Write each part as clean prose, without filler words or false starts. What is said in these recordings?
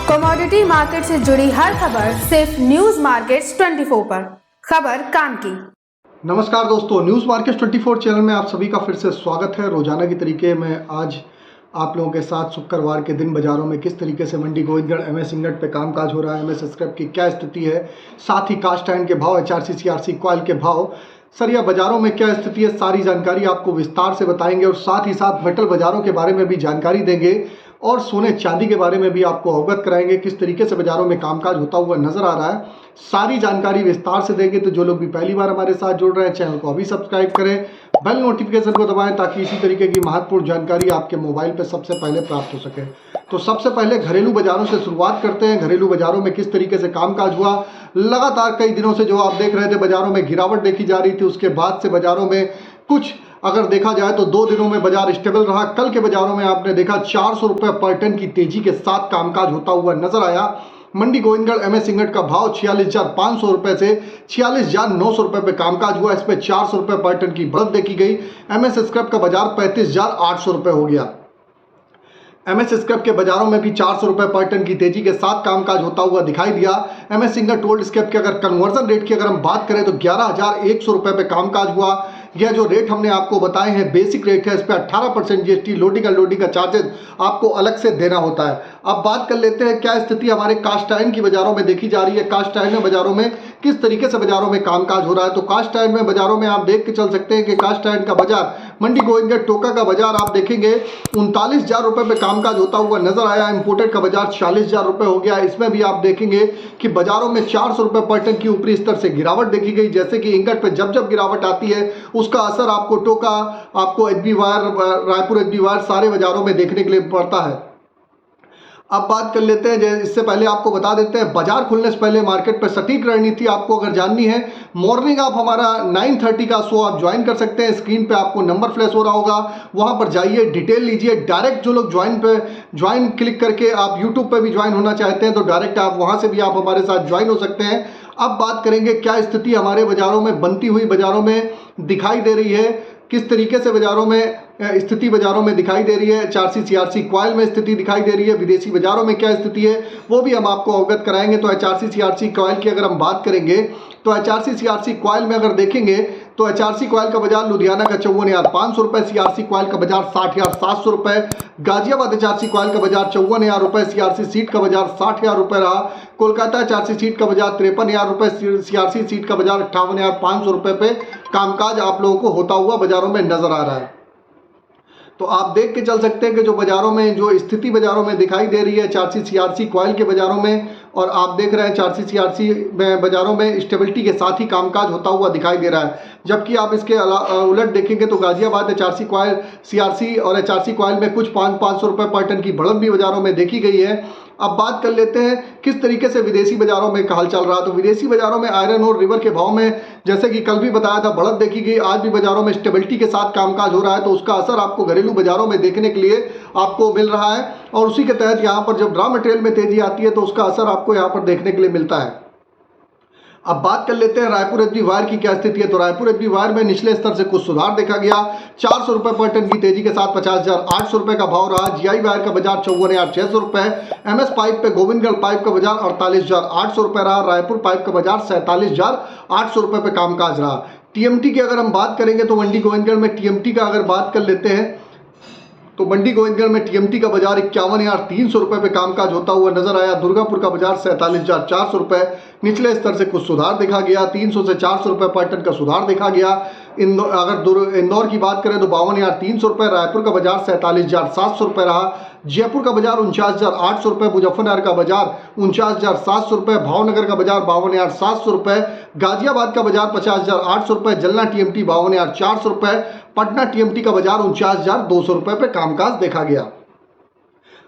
Commodity market से जुड़ी हर खबर सिर्फ न्यूज मार्केट्स 24 पर। खबर काम की। नमस्कार दोस्तों, न्यूज़ मार्केट 24 चैनल में आप सभी का फिर से स्वागत है। रोजाना की तरीके में आज आप लोगों के साथ शुक्रवार के दिन बाजारों में किस तरीके से मंडी गोविंदगढ़ एमएस इंगट पे कामकाज हो रहा है, एमएस स्क्रैप की क्या स्थिति है, साथ ही कास्ट आयरन के भाव, एचआरसी सीआरसी कॉइल के भाव, सरिया बाजारों में क्या स्थिति है, सारी जानकारी आपको विस्तार से बताएंगे और साथ ही साथ मेटल बाजारों के बारे में भी जानकारी देंगे और सोने चांदी के बारे में भी आपको अवगत कराएंगे किस तरीके से बाजारों में कामकाज होता हुआ नजर आ रहा है। सारी जानकारी विस्तार से देंगे। तो जो लोग भी पहली बार हमारे साथ जुड़ रहे हैं, चैनल को अभी सब्सक्राइब करें, बेल नोटिफिकेशन को दबाएं ताकि इसी तरीके की महत्वपूर्ण जानकारी आपके मोबाइल पर सबसे पहले प्राप्त हो सके। तो सबसे पहले घरेलू बाजारों से शुरुआत करते हैं। घरेलू बाजारों में किस तरीके से कामकाज हुआ। लगातार कई दिनों से जो आप देख रहे थे बाजारों में गिरावट देखी जा रही थी, उसके बाद से बाजारों में कुछ अगर देखा जाए तो 2 दिनों में बाजार स्टेबल रहा। कल के बाजारों में आपने देखा 400 रुपए पर टन की तेजी के साथ कामकाज होता हुआ नजर आया। मंडी गोविंदगढ़ एमएस इंगट का भाव 46,500 रुपए से 46,900 रुपए पे कामकाज हुआ। इस पे 400 रुपए पर टन की बढ़त देखी गई। एमएस स्क्रैप का बाजार 35,800 रुपए हो गया। एमएस स्क्रैप के बाजारों में भी 400 रुपए पर टन की तेजी के साथ कामकाज होता हुआ दिखाई दिया। एमएस इंगट ओल्ड स्क्रैप के अगर कन्वर्जन रेट की अगर हम बात करें तो 11,100 रुपए पे कामकाज हुआ। यह जो रेट हमने आपको बताए हैं बेसिक रेट है, इस पर 18% जीएसटी, लोडिंग अनलोडिंग का चार्जेस आपको अलग से देना होता है। अब बात कर लेते हैं क्या स्थिति हमारे कास्ट आयरन की बाजारों में देखी जा रही है। कास्ट आयरन बाजारों में किस तरीके से बाजारों में कामकाज हो रहा है। तो कास्ट आयरन में बाजारों में आप देख के चल सकते हैं कि कास्ट आयरन का बाजार मंडी गोविंदगढ़ टोका का बाजार आप देखेंगे 39,000 रुपए पे कामकाज होता हुआ नजर आया। इंपोर्टेड का बाजार 40,000 रुपए हो गया। इसमें भी आप देखेंगे कि बाजारों में 400 रुपए पर टन की ऊपरी स्तर से गिरावट देखी गई। जैसे कि इंगट पे जब जब गिरावट आती है उसका असर आपको टोका, आपको HB wire, Raipur HB wire सारे बाजारों में देखने के लिए पड़ता है। अब बात कर लेते हैं, इससे पहले आपको बता देते हैं बाजार खुलने से पहले मार्केट पर सटीक रणनीति आपको अगर जाननी है, मॉर्निंग आप हमारा 9:30 का शो आप ज्वाइन कर सकते हैं। स्क्रीन पे आपको नंबर फ्लैश हो रहा होगा, वहां पर जाइए, डिटेल लीजिए। डायरेक्ट जो लोग ज्वाइन क्लिक करके आप यूट्यूब पे भी ज्वाइन होना चाहते हैं तो डायरेक्ट आप वहां से भी आप हमारे साथ ज्वाइन हो सकते हैं। अब बात करेंगे क्या स्थिति हमारे बाजारों में बनती हुई बाजारों में दिखाई दे रही है, किस तरीके से बाजारों में स्थिति बाजारों में दिखाई दे रही है। एचआरसी सीआरसी कॉइल में स्थिति दिखाई दे रही है। विदेशी बाजारों में क्या स्थिति है वो भी हम आपको अवगत कराएंगे। तो एचआरसी सीआरसी कॉइल की अगर हम बात करेंगे तो एचआरसी सीआरसी कॉइल में अगर देखेंगे तो एचआरसी कॉइल का बाजार लुधियाना का 54,500 रुपए, सीआरसी कॉइल का बाजार 60,700 रुपए, गाजियाबाद एचआरसी कॉइल का बाजार 54,000 रुपए, सीआरसी सीट का बाजार 60,000 रुपए रहा। कोलकाता एचआरसी सीट का बाजार 53,000 रुपए, सीआरसी सीट का बाजार 58,500 रुपए पे कामकाज आप लोगों को होता हुआ बाजारों में नजर आ रहा है। तो आप देख के चल सकते हैं कि जो बाजारों में जो स्थिति बाजारों में दिखाई दे रही है एचआरसी सीआरसी कॉइल के बाजारों में, और आप देख रहे हैं एचआरसी सीआरसी में बाजारों में स्टेबिलिटी के साथ ही कामकाज होता हुआ दिखाई दे रहा है। जबकि आप इसके उलट देखेंगे तो गाजियाबाद एचआरसी कॉइल सीआरसी और एचआरसी कॉइल में कुछ 500 रुपए पर टन की बढ़त भी बाजारों में देखी गई है। अब बात कर लेते हैं किस तरीके से विदेशी बाजारों में हाल चल रहा। तो विदेशी बाजारों में आयरन और रिवर के भाव में जैसे कि कल भी बताया था बढ़त देखी गई। आज भी बाजारों में स्टेबिलिटी के साथ कामकाज हो रहा है। तो उसका असर आपको घरेलू बाजारों में देखने के लिए आपको मिल रहा है और उसी के तहत यहाँ पर जब रॉ मटेरियल में तेजी आती है तो उसका असर आपको यहाँ पर देखने के लिए मिलता है। अब बात कर लेते हैं रायपुर एचबी वायर की क्या स्थिति है। तो रायपुर एचबी वायर में निचले स्तर से कुछ सुधार देखा गया। 400 रुपए पर टन की तेजी के साथ 50,800 रुपए का भाव रहा। जीआई वायर का बाजार 54,600 रुपए, एमएस पाइप पे गोविंदगढ़ पाइप का बाजार 48,800 रुपए रहा। रायपुर पाइप का बाजार 47,800 रुपए पे कामकाज रहा। टीएमटी की अगर हम बात करेंगे तो मंडी गोविंदगढ़ में टीएमटी का अगर बात कर लेते हैं तो मंडी गोविंदगढ़ में टीएमटी का बाजार 51,300 रुपए पे कामकाज होता हुआ नजर आया। दुर्गापुर का बाजार 47,400 रुपए, निचले स्तर से कुछ सुधार देखा गया। 300 से 400 रुपए पर टन का सुधार देखा गया। इंदौर की बात करें तो 52,300 रुपए, रायपुर का बाजार 47,700 रुपए रहा। जयपुर का बाजार 49,800 रुपए, मुजफ्फरनगर का बाजार 49,700 रुपए, भावनगर का बाजार 52,700 रुपए, गाजियाबाद का बाजार 50,800 रुपए, जलना टीएमटी 52,400 रुपए, पटना टीएमटी का बाजार 49,200 रुपए पे कामकाज देखा गया।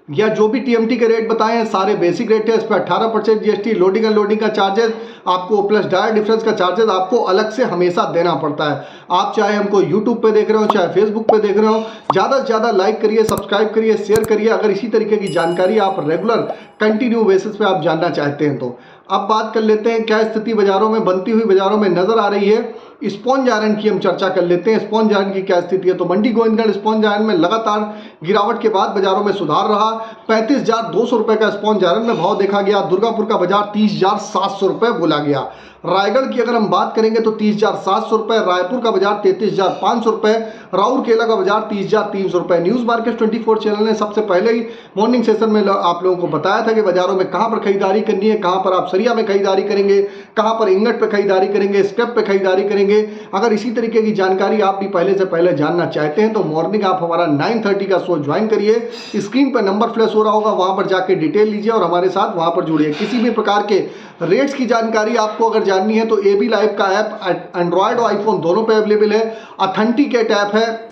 या जो भी टीएमटी के रेट बताए हैं सारे बेसिक रेट है। इस पर 18% जीएसटी, लोडिंग अनलोडिंग का चार्जेस आपको प्लस डायर डिफरेंस का चार्जेस आपको अलग से हमेशा देना पड़ता है। आप चाहे हमको यूट्यूब पे देख रहे हो चाहे फेसबुक पे देख रहे हो, ज़्यादा से ज़्यादा लाइक करिए, सब्सक्राइब करिए, शेयर करिए अगर इसी तरीके की जानकारी आप रेगुलर कंटिन्यू बेसिस पे आप जानना चाहते हैं तो। अब बात कर लेते हैं क्या स्थिति बाजारों में बनती हुई बाजारों में नजर आ रही है। स्पॉन्ज आयरन की हम चर्चा कर लेते हैं। स्पॉन्ज आयरन की क्या स्थिति है, तो मंडी गोविंदगढ़ स्पॉन्ज आयरन में लगातार गिरावट के बाद बाजारों में सुधार रहा। 35,200 रुपए का स्पॉन्ज आयरन में भाव देखा गया। दुर्गापुर का बाजार 30,700 रुपए बोला गया। रायगढ़ की अगर हम बात करेंगे तो 30,700 रुपए, रायपुर का बाजार 33,500 रुपए, राउरकेला का बाजार 30,300 रुपए। न्यूज मार्केट 24 चैनल ने सबसे पहले ही मॉर्निंग सेशन में आप लोगों को बताया था कि बाजारों में कहां पर खरीदारी करनी है, कहां पर आप सरिया में खरीदारी करेंगे, कहां पर इंगट पे खरीदारी करेंगे, स्क्रैप पे खरीदारी करेंगे। अगर इसी तरीके की जानकारी आप भी पहले से पहले जानना चाहते हैं तो मॉर्निंग आप हमारा 9:30 का शो ज्वाइन करिए। स्क्रीन पर नंबर फ्लैश हो रहा होगा, वहां पर जाके डिटेल लीजिए और हमारे साथ वहां पर जुड़िए। किसी भी प्रकार के रेट्स की जानकारी आपको अगर जाननी है तो एबी लाइव का ऐप एंड्रॉयड और आईफोन दोनों पे अवेलेबल है। ऑथेंटिकेट ऐप है,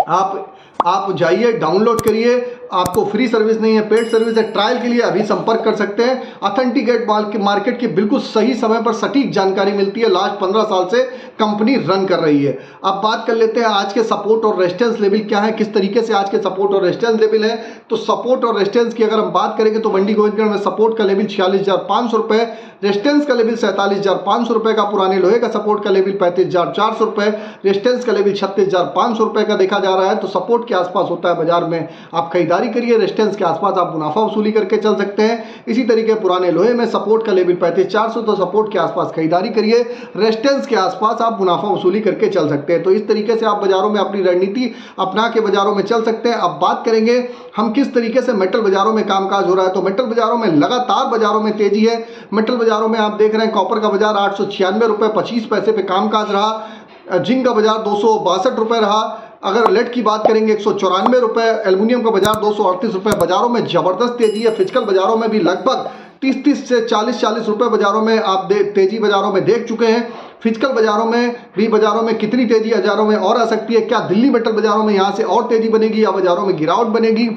आप जाइए डाउनलोड करिए। आपको फ्री सर्विस नहीं है, पेड सर्विस है। ट्रायल के लिए अभी संपर्क कर सकते हैं। ऑथेंटिकेट मार्केट की बिल्कुल सही समय पर सटीक जानकारी मिलती है। लास्ट 15 साल से कंपनी रन कर रही है। अब बात कर लेते हैं आज के सपोर्ट और रेजिस्टेंस लेवल क्या है, किस तरीके से आज के सपोर्ट और रेजिस्टेंस लेवल है। तो सपोर्ट और रेजिस्टेंस की अगर हम बात करेंगे तो मंडी गोविंदगढ़ में सपोर्ट का लेवल 46,500 रुपए, रेजिस्टेंस का लेवल 47,500 रुपए का, पुराने लोहे का सपोर्ट का लेवल 35,400 रुपए, रेजिस्टेंस का लेवल 36,500 रुपए का देखा जा रहा है। तो सपोर्ट के आसपास होता है बाजार में आप खरीदारी करिए, रेजिस्टेंस के आसपास आप मुनाफा वसूली करके चल सकते हैं। इसी तरीके पुराने लोहे में सपोर्ट का लेवल 35,400, तो सपोर्ट के आसपास खरीदारी करिए, रेजिस्टेंस के आसपास आप मुनाफा वसूली करके चल सकते हैं। तो इस तरीके से आप बाजारों में अपनी रणनीति अपना के बाजारों में चल सकते हैं। अब बात करेंगे हम किस तरीके से मेटल बाजारों में कामकाज हो रहा है। तो मेटल बाजारों में लगातार बाजारों में तेजी है। मेटल बाजारों में आप देख रहे हैं कॉपर का बाजार 896 रुपए 25 पैसे पे कामकाज रहा। जिंक का बाजार 262 रुपए रहा। अगर लेड की बात करेंगे 194 रुपए, एल्युमिनियम का बाजार 238 रुपए। बाजारों में जबरदस्त तेजी है। फिजिकल बाजारों में भी लगभग 30 से 40 रुपए बाजारों में आप तेजी बाजारों में देख चुके हैं। फिजिकल बाजारों में भी बाजारों में कितनी तेजी बाजारों में और आ सकती है, क्या दिल्ली मेटल बाजारों में यहां से और तेजी बनेगी या बाजारों में गिरावट बनेगी,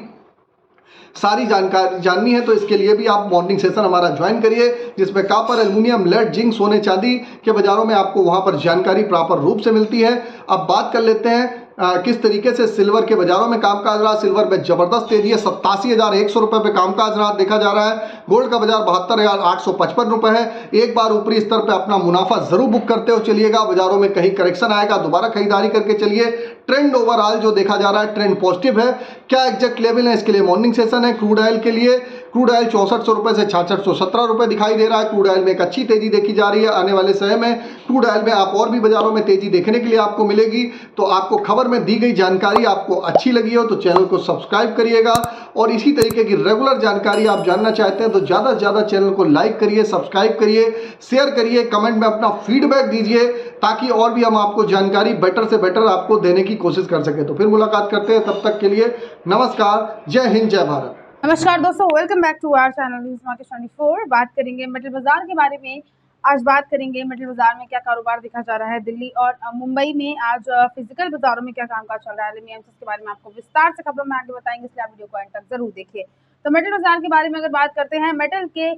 सारी जानकारी जाननी है तो इसके लिए भी आप मॉर्निंग सेशन हमारा ज्वाइन करिए, जिसमें कॉपर, एल्युमिनियम, लेड, जिंक, सोने, चांदी के बाजारों में आपको वहां पर जानकारी प्रॉपर रूप से मिलती है। अब बात कर लेते हैं किस तरीके से सिल्वर के बाजारों में कामकाज रहा। सिल्वर में जबरदस्त तेजी है, 87,100 रुपए पे कामकाज रहा देखा जा रहा है। गोल्ड का बाजार 72,855 रुपए है। एक बार ऊपरी स्तर पे अपना मुनाफा जरूर बुक करते हो चलिएगा। बाजारों में कहीं करेक्शन आएगा दोबारा खरीदारी करके चलिए। ट्रेंड ओवरऑल जो देखा जा रहा है ट्रेंड पॉजिटिव है। क्या एग्जैक्ट लेवल है इसके लिए मॉर्निंग सेशन है। क्रूड ऑयल के लिए क्रूड ऑयल 6400 रुपए से 6617 रुपए दिखाई दे रहा है। क्रूड ऑयल में एक अच्छी तेजी देखी जा रही है। आने वाले समय में क्रूड ऑयल में आप और भी बाजारों में तेजी देखने के लिए आपको मिलेगी। तो आपको खबर में दी गई जानकारी आपको अच्छी लगी हो तो चैनल को सब्सक्राइब करिएगा और इसी तरीके की रेगुलर जानकारी आप जानना चाहते हैं तो ज़्यादा से ज़्यादा चैनल को लाइक करिए, सब्सक्राइब करिए, शेयर करिए, कमेंट में अपना फीडबैक दीजिए ताकि और भी हम आपको जानकारी बेटर से बेटर आपको देने की कोशिश कर सके। तो फिर मुलाकात करते हैं, तब तक के लिए नमस्कार, जय हिंद, जय भारत। नमस्कार दोस्तों, welcome back to our channel news market 24। बात करेंगे मेटल बाजार के बारे में। आज बात करेंगे मेटल बाजार में क्या कारोबार दिखा जा रहा है। दिल्ली और मुंबई में आज फिजिकल बाजारों में क्या कामकाज चल रहा है। एलएमएस के बारे में आपको विस्तार से खबरों में आगे बताएंगे, इसलिए आप वीडियो को एंड तक जरूर देखिए। तो मेटल बाजार के बारे में अगर बात करते हैं, मेटल के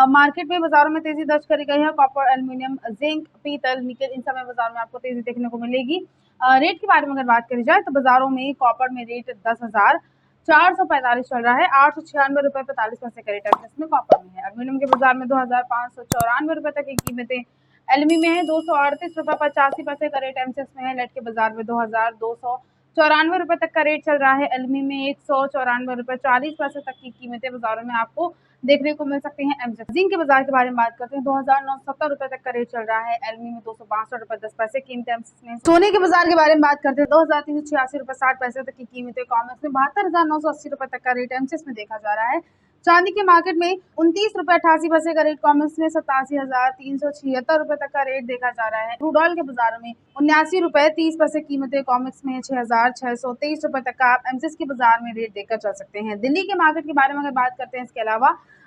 मार्केट में बाजारों में तेजी दर्ज करी गई है। कॉपर, एल्युमिनियम, जिंक, पीतल, निकल, इन समय बाजार में आपको तेजी देखने को मिलेगी। रेट के बारे में अगर बात करी जाए तो बाजारों में कॉपर में रेट 10,445 चल रहा है। 896 रुपए 45 पैसे का रेट है जिसमें कॉपर में है। एल्युमिनियम के बाजार में 2,594 रुपए तक की कीमतें एलमी में है। 238 रुपए 85 पैसे का रेट एमसीएक्स में है। लेड के बाजार में 2,294 रुपए तक का रेट चल रहा है। एलमी में 194 रुपए 40 पैसे तक की कीमतें बाजारों में आपको देखने को मिल सकती हैं। एमसीएक्स जिंक के बाजार के बारे में बात करते हैं, 2,970 रुपए तक का रेट चल रहा है। एलमी में 262 रुपए 10 पैसे कीमतें एमसीएक्स में। सोने के बाजार के बारे में बात करते हैं, 2,386 रुपए 60 पैसे तक की कीमतें कॉमेक्स में। 72,980 रुपए तक का रेट एमसीएक्स में देखा जा रहा है। चांदी के मार्केट में 29 रुपए 88 पैसे का रेट कॉमेक्स में। 87,376 रुपए तक का रेट देखा जा रहा है। क्रूड ऑयल के बाजार में 79 रुपए 30 पैसे कीमतें कॉमेक्स में। 6,623 रुपए तक का आप एमसीएक्स के बाजार में रेट देखकर चल सकते हैं। दिल्ली के मार्केट के बारे में अगर बात करते हैं,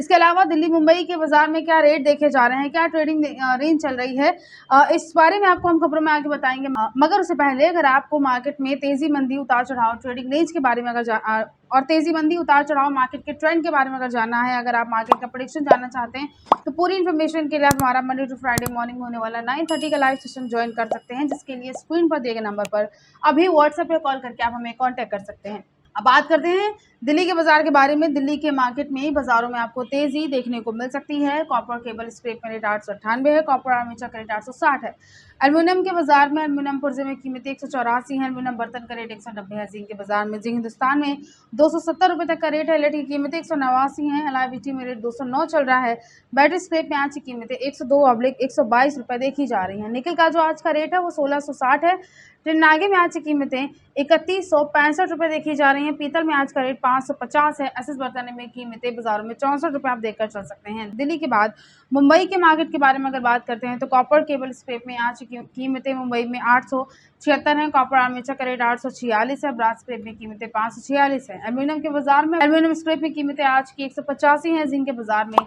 इसके अलावा दिल्ली मुंबई के बाजार में क्या रेट देखे जा रहे हैं, क्या ट्रेडिंग रेंज चल रही है, इस बारे में आपको हम खबरों में आगे बताएंगे। मगर उससे पहले अगर आपको मार्केट में तेजी मंदी उतार चढ़ाव ट्रेडिंग रेंज के बारे में और तेजी मंदी उतार चढ़ाव मार्केट के ट्रेंड के बारे में अगर जानना है, अगर आप मार्केट का प्रेडिक्शन जानना चाहते हैं तो पूरी इन्फॉर्मेशन के लिए आप हमारा मंडे टू फ्राइडे मॉर्निंग होने वाला 9:30 का लाइव सेशन ज्वाइन कर सकते हैं, जिसके लिए स्क्रीन पर दिए गए नंबर पर अभी व्हाट्सएप पे कॉल करके आप हमें कॉन्टैक्ट कर सकते हैं। अब बात करते हैं दिल्ली के बाजार के बारे में। दिल्ली के मार्केट में बाजारों में आपको तेजी देखने को मिल सकती है। कॉपर केबल स्क्रैप में रेट 898 है। कॉपर आर्मेचर का रेट 860 है। एल्युमिनियम के बाजार में एल्युमिनियम पुर्जे में कीमतें 184 हैं। एल्युमिनियम बर्तन का रेट 190 है। जिंक के बाजार में जिंक हिंदुस्तान में 270 रुपये तक का रेट है। लेड की कीमतें 189 हैं। LIBT में रेट 209 चल रहा है। बैटरी स्क्रैप में आज की कीमतें 102/122 रुपये देखी जा रही हैं। निकल का जो आज का रेट है वो 1660 है। टिनागे में आज की कीमतें 3165 रुपये देखी जा रही हैं। पीतल में आज का रेट 550 है। एसएस बर्तन में कीमतें बाजारों में 64 रुपये आप देखकर चल सकते हैं। दिल्ली के बाद मुंबई के मार्केट के बारे में अगर बात करते हैं तो कॉपर केबल स्क्रैप में आज की कीमतें मुंबई में 876 हैं। कॉपर आर्मेचर का रेट 846 है। ब्रास स्क्रैप में कीमतें 546 है। एल्युमिनियम के बाजार में एल्युमिनियम स्क्रैप में कीमतें आज की 185 हैं। जिंक के बाजार में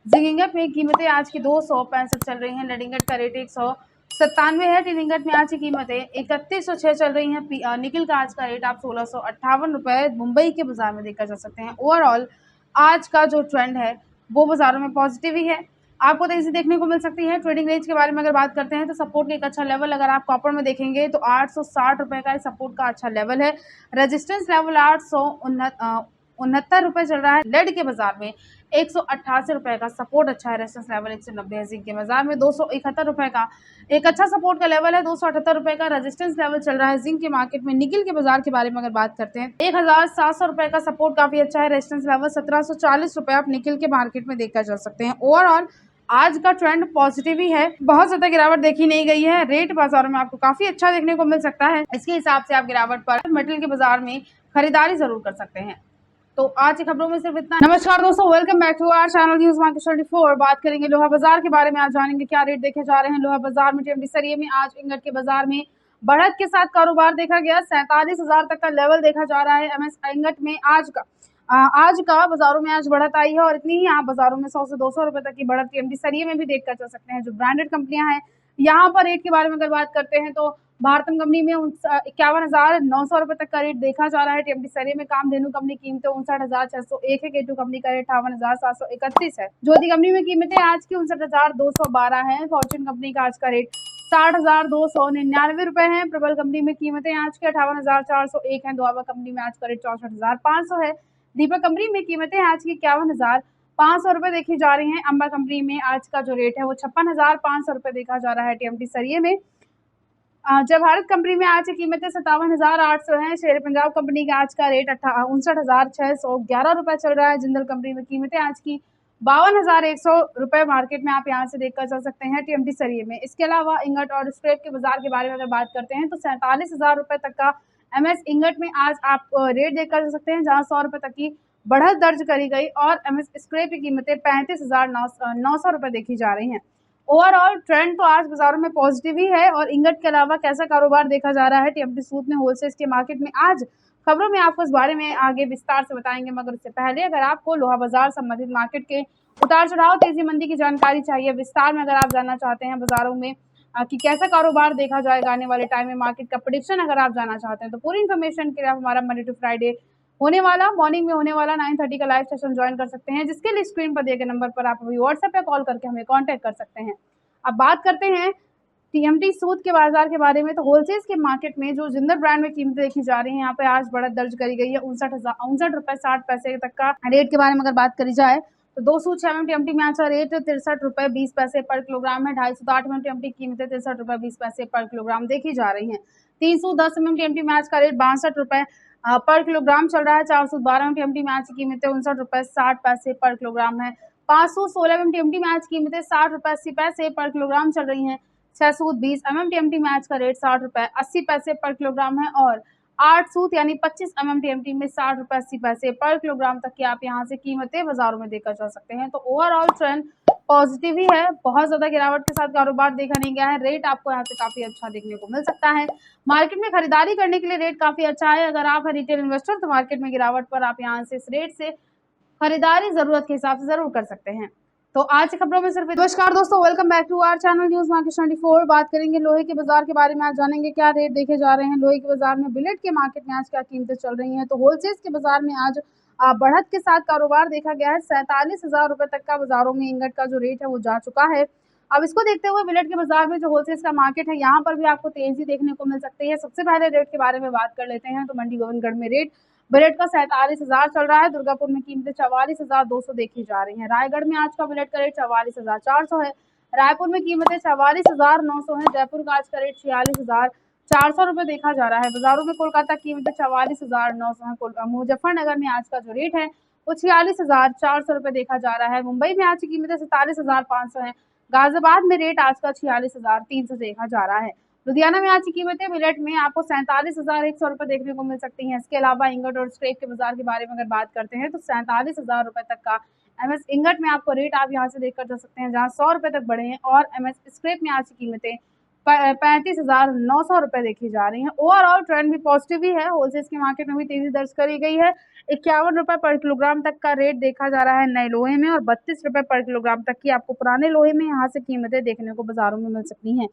जिंक इंगट में कीमतें आज की 265 चल रही हैं। लेड इंगट का रेट 197 है। टिन इंगट में आज की कीमतें 3106 चल रही हैं। निकल का आज का रेट आप 1658 रुपये मुंबई के बाजार में देखा जा सकते हैं। ओवरऑल आज का जो ट्रेंड है वो बाजारों में पॉजिटिव ही है। आपको तेजी देखने को मिल सकती है। ट्रेडिंग रेंज के बारे में अगर बात करते हैं तो सपोर्ट का एक अच्छा लेवल अगर आप कॉपर में देखेंगे तो 860 रुपये का सपोर्ट का अच्छा लेवल है। रेजिस्टेंस लेवल 869 रुपये चल रहा है। लेड के बाजार में 188 रुपये का सपोर्ट अच्छा है। रेजिस्टेंस लेवल 190 है। जिंक के बाजार में 271 रुपये का एक अच्छा सपोर्ट का लेवल है। 278 रुपये का रेजिस्टेंस लेवल चल रहा है जिंक के मार्केट में। निकल के बाजार के बारे में अगर बात करते हैं 1700 रुपये का सपोर्ट काफी अच्छा है। रेजिस्टेंस लेवल 1740 रुपये आप निकल के मार्केट में देखा जा सकते हैं। ओवरऑल आज का ट्रेंड पॉजिटिव ही है। बहुत ज्यादा गिरावट देखी नहीं गई है। रेट बाजारों में आपको काफी अच्छा देखने को मिल सकता है। इसके हिसाब से आप गिरावट पर मेटल के बाजार में खरीदारी जरूर कर सकते हैं। तो आज की खबरों में सिर्फ इतना। नमस्कार दोस्तों, welcome back to our channel news market 24। बात करेंगे लोहा बाजार के बारे में। आज जानेंगे क्या रेट देखे जा रहे हैं लोहा बाजार में। टीएमटी सरिये में आज इंगट के बाजार में बढ़त के साथ कारोबार देखा गया। 47,000 तक का लेवल देखा जा रहा है। एमएस इंगट में आज का बाजारों में आज बढ़त आई है और इतनी ही आप बाजारों में 100 से 200 रुपए तक की बढ़त टीएमटी सरिये में भी देखकर चल सकते हैं। जो ब्रांडेड कंपनियां हैं यहाँ पर रेट के बारे में अगर बात करते हैं तो भारतम कंपनी में 51,900 रुपए तक का रेट देखा जा रहा है। टीएमटी सरिये में कामधेनु कंपनी कीमतें 59,601 है। केटू कंपनी का रेट 58,731 है। ज्योति कंपनी में कीमतें आज की 59,212 है। फॉर्चून कंपनी का आज का रेट 60,299 रुपए है। प्रबल कंपनी में कीमतें आज के 58,401 है। दुआबा कंपनी में आज का रेट 64,500 है। दीपक कंपनी में कीमतें आज की 51,500 रुपए देखी जा रही हैं। अंबा कंपनी में आज का जो रेट है वो 56,500 रुपए देखा जा रहा है टीएमटी सरिये में। जब भारत कंपनी में आज की कीमतें 57,800 है। शेर पंजाब कंपनी का आज का रेट 59,611 रुपए चल रहा है। जिंदल कंपनी में कीमतें आज की 52,100 रुपए मार्केट में आप यहाँ से देखकर चल सकते हैं टीएमटी सरिये में। इसके अलावा इंगट और स्क्रैप के बाजार के बारे में अगर बात करते हैं तो 47,000 रुपए तक का एमएस इंगट में आज आप रेट देखकर चल सकते हैं, जहां 100 रुपए तक की बढ़त दर्ज करी गई और एमएस स्क्रैप की कीमतें 35,900 रुपए देखी जा रही हैं। ओवरऑल ट्रेंड तो आज बाजारों में पॉजिटिव ही है। और इंगट के अलावा कैसा कारोबार देखा जा रहा है टीएमटी सूद में होलसेल के मार्केट में, आज खबरों में आपको इस बारे में आगे विस्तार से बताएंगे। मगर उससे पहले अगर आपको लोहा बाजार संबंधित मार्केट के उतार चढ़ाव, तेजी मंदी की जानकारी चाहिए, विस्तार में अगर आप जानना चाहते हैं बाजारों में कि कैसा कारोबार देखा जाएगा आने वाले टाइम में, मार्केट का प्रेडिक्शन अगर आप जानना चाहते हैं तो पूरी इन्फॉर्मेशन के लिए आप हमारा मंडे टू फ्राइडे होने वाला मॉर्निंग में होने वाला 9:30 का लाइव सेशन ज्वाइन कर सकते हैं, जिसके लिए स्क्रीन पर दिए गए नंबर पर आप अभी व्हाट्सएप पे कॉल करके हमें कांटेक्ट कर सकते हैं। अब बात करते हैं टीएमटी सूद के बाजार के बारे में। तो होलसेल के मार्केट में जो जिंदल ब्रांड में कीमतें देखी जा रही हैं, यहाँ पे आज बढ़त दर्ज करी गई है। 59 रुपए 60 पैसे तक का रेट के बारे में अगर बात करी जाए तो 206 mm टीएमटी में आज का रेट 63 रुपए 20 पैसे पर किलोग्राम है। 250 mm टीएमटी कीमतें 63 रुपए 20 पैसे पर किलोग्राम देखी जा रही हैं। 310 mm टीएमटी में आज का रेट 62 रुपए पर किलोग्राम चल रहा है। 412 mm टीएमटी में आज की कीमतें 59 रुपए 60 पैसे पर किलोग्राम है। 516 mm टीएमटी में आज कीमतें 60 रुपए 80 पैसे पर किलोग्राम चल रही हैं। 620 mm टीएमटी में आज का रेट 60 रुपए 80 पैसे पर किलोग्राम है। और 800 यानी 25 mm टीएमटी में 60 रुपए 80 पैसे पर किलोग्राम तक की आप यहाँ से कीमतें बाजारों में देखा जा सकते हैं। तो ओवरऑल ट्रेंड पॉजिटिव ही है। बहुत ज्यादा गिरावट के साथ कारोबार देखा नहीं गया है। रेट आपको यहाँ से काफी अच्छा देखने को मिल सकता है। मार्केट में खरीदारी करने के लिए रेट काफी अच्छा है। अगर आप रिटेल इन्वेस्टर तो मार्केट में गिरावट पर आप यहाँ से इस रेट से खरीदारी जरूरत के हिसाब से जरूर कर सकते हैं। तो आज की खबरों में सिर्फ। नमस्कार दोस्तों, welcome back to our channel news market 24। बात करेंगे लोहे के बाजार के बारे में। आज जानेंगे क्या रेट देखे जा रहे हैं लोहे के बाजार में। बिलेट के मार्केट में आज क्या कीमतें चल रही हैं। तो होलसेल के बाजार में आज बढ़त के साथ कारोबार देखा गया है। 47,000 रुपए तक का बाजारों में इंगट का जो रेट है वो जा चुका है। अब इसको देखते हुए बिलेट के बाजार में जो होलसेल का मार्केट है, यहाँ पर भी आपको तेजी देखने को मिल सकती है। सबसे पहले रेट के बारे में बात कर लेते हैं। तो मंडी गोविंदगढ़ में रेट बिलेट का 47,000 चल रहा है। दुर्गापुर में कीमतें 44,200 देखी जा रही हैं। रायगढ़ में आज का बिलेट का रेट 44,400 है। रायपुर में कीमतें 44,900 हैं। जयपुर का आज का रेट 46,400 रुपये देखा जा रहा है। बाजारों में कोलकाता कीमतें 44,900 है। मुजफ्फरनगर में आज का जो रेट है वो 46,400 रुपये देखा जा रहा है। मुंबई में आज की कीमतें 47,500 है। गाजियाबाद में रेट आज का 46,300 देखा जा रहा है। लुधियाना में आज की कीमतें मिलेट में आपको 47,100 रुपये देखने को मिल सकती हैं। इसके अलावा इंगट और स्क्रैप के बाजार के बारे में अगर बात करते हैं तो 47,000 रुपये तक का एमएस इंगट में आपको रेट आप यहां से देखकर जा सकते हैं, जहां 100 रुपये तक बढ़े हैं। और एमएस स्क्रैप में आज की कीमतें 35,900 रुपये देखी जा रही हैं। ओवरऑल ट्रेंड भी पॉजिटिव ही है। होलसेल के मार्केट में भी तेजी दर्ज करी गई है। 51 रुपये पर किलोग्राम तक का रेट देखा जा रहा है नए लोहे में, और 32 रुपये पर किलोग्राम तक की आपको पुराने लोहे में यहाँ से कीमतें देखने को बाजारों में मिल सकती हैं।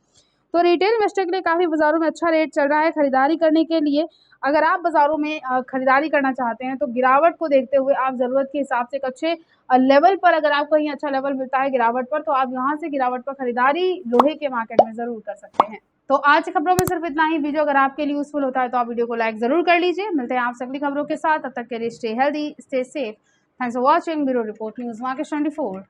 तो रिटेल इन्वेस्टर के लिए काफ़ी बाजारों में अच्छा रेट चल रहा है खरीदारी करने के लिए। अगर आप बाजारों में खरीदारी करना चाहते हैं तो गिरावट को देखते हुए आप ज़रूरत के हिसाब से एक अच्छे लेवल पर, अगर आपको कहीं अच्छा लेवल मिलता है गिरावट पर, तो आप यहाँ से गिरावट पर खरीदारी लोहे के मार्केट में ज़रूर कर सकते हैं। तो आज की खबरों में सिर्फ इतना ही। वीडियो अगर आपके लिए यूजफुल होता है तो आप वीडियो को लाइक ज़रूर कर लीजिए। मिलते हैं आपसे अगली खबरों के साथ, तब तक के लिए stay healthy, stay safe. Thanks for watching. Bureau report, news market 24।